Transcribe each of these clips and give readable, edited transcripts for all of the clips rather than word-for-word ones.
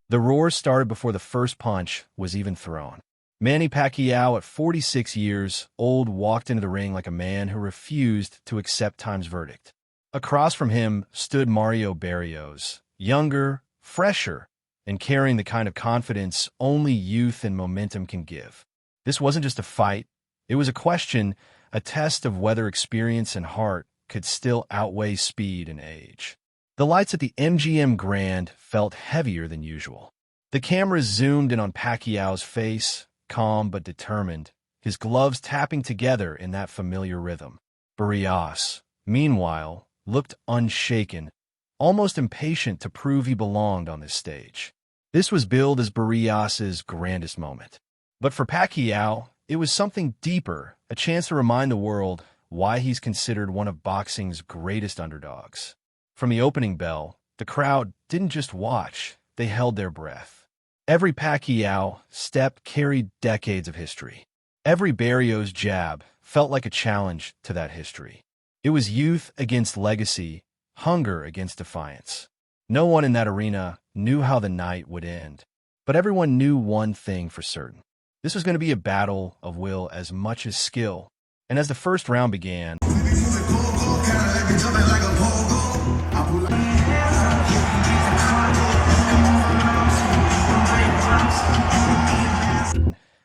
The roar started before the first punch was even thrown. Manny Pacquiao, at 46 years old, walked into the ring like a man who refused to accept time's verdict. Across from him stood Mario Barrios, younger, fresher, and carrying the kind of confidence only youth and momentum can give. This wasn't just a fight. It was a question, a test of whether experience and heart could still outweigh speed and age. The lights at the MGM Grand felt heavier than usual. The cameras zoomed in on Pacquiao's face, calm but determined, his gloves tapping together in that familiar rhythm. Barrios, meanwhile, looked unshaken, almost impatient to prove he belonged on this stage. This was billed as Barrios's grandest moment. But for Pacquiao, it was something deeper, a chance to remind the world why he's considered one of boxing's greatest underdogs. From the opening bell, the crowd didn't just watch, they held their breath. Every Pacquiao step carried decades of history. Every Barrios jab felt like a challenge to that history. It was youth against legacy, hunger against defiance. No one in that arena knew how the night would end, but everyone knew one thing for certain. This was going to be a battle of will as much as skill. And as the first round began,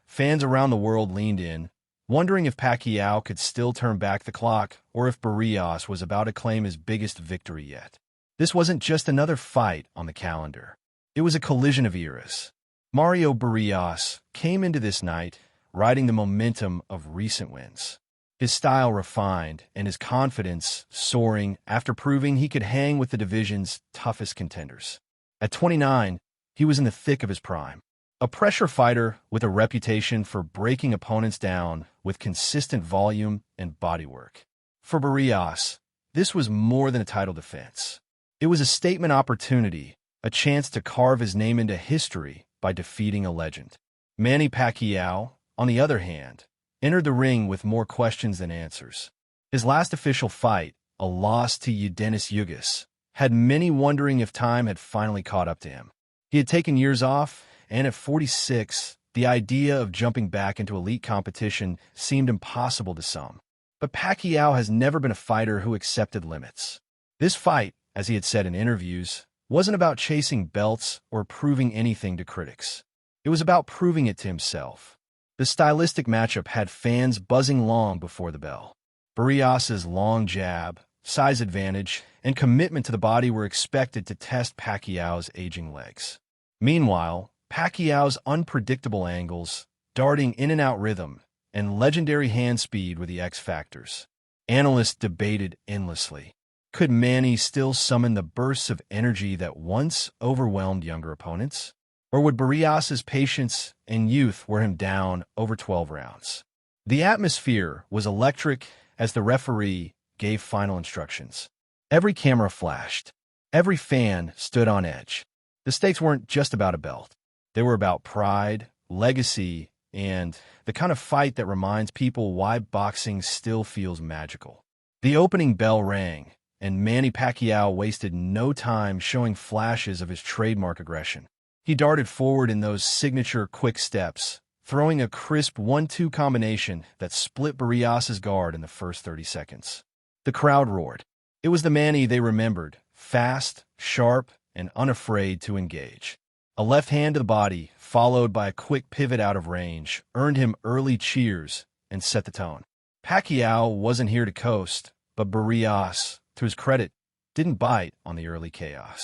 fans around the world leaned in, wondering if Pacquiao could still turn back the clock or if Barrios was about to claim his biggest victory yet. This wasn't just another fight on the calendar. It was a collision of eras. Mario Barrios came into this night riding the momentum of recent wins. His style refined and his confidence soaring after proving he could hang with the division's toughest contenders. At 29, he was in the thick of his prime. A pressure fighter with a reputation for breaking opponents down with consistent volume and bodywork. For Barrios, this was more than a title defense. It was a statement opportunity, a chance to carve his name into history by defeating a legend. Manny Pacquiao, on the other hand, entered the ring with more questions than answers. His last official fight, a loss to Dennis Yugas, had many wondering if time had finally caught up to him. He had taken years off, and at 46, the idea of jumping back into elite competition seemed impossible to some. But Pacquiao has never been a fighter who accepted limits. This fight, as he had said in interviews, wasn't about chasing belts or proving anything to critics. It was about proving it to himself. The stylistic matchup had fans buzzing long before the bell. Barrios's long jab, size advantage, and commitment to the body were expected to test Pacquiao's aging legs. Meanwhile, Pacquiao's unpredictable angles, darting in and out rhythm, and legendary hand speed were the X factors. Analysts debated endlessly. Could Manny still summon the bursts of energy that once overwhelmed younger opponents? Or would Barrios's patience and youth wear him down over 12 rounds? The atmosphere was electric as the referee gave final instructions. Every camera flashed. Every fan stood on edge. The stakes weren't just about a belt. They were about pride, legacy, and the kind of fight that reminds people why boxing still feels magical. The opening bell rang, and Manny Pacquiao wasted no time showing flashes of his trademark aggression. He darted forward in those signature quick steps, throwing a crisp 1-2 combination that split Barrios's guard in the first 30 seconds. The crowd roared. It was the Manny they remembered, fast, sharp, and unafraid to engage. A left hand to the body, followed by a quick pivot out of range, earned him early cheers and set the tone. Pacquiao wasn't here to coast, but Barrios, to his credit, didn't bite on the early chaos.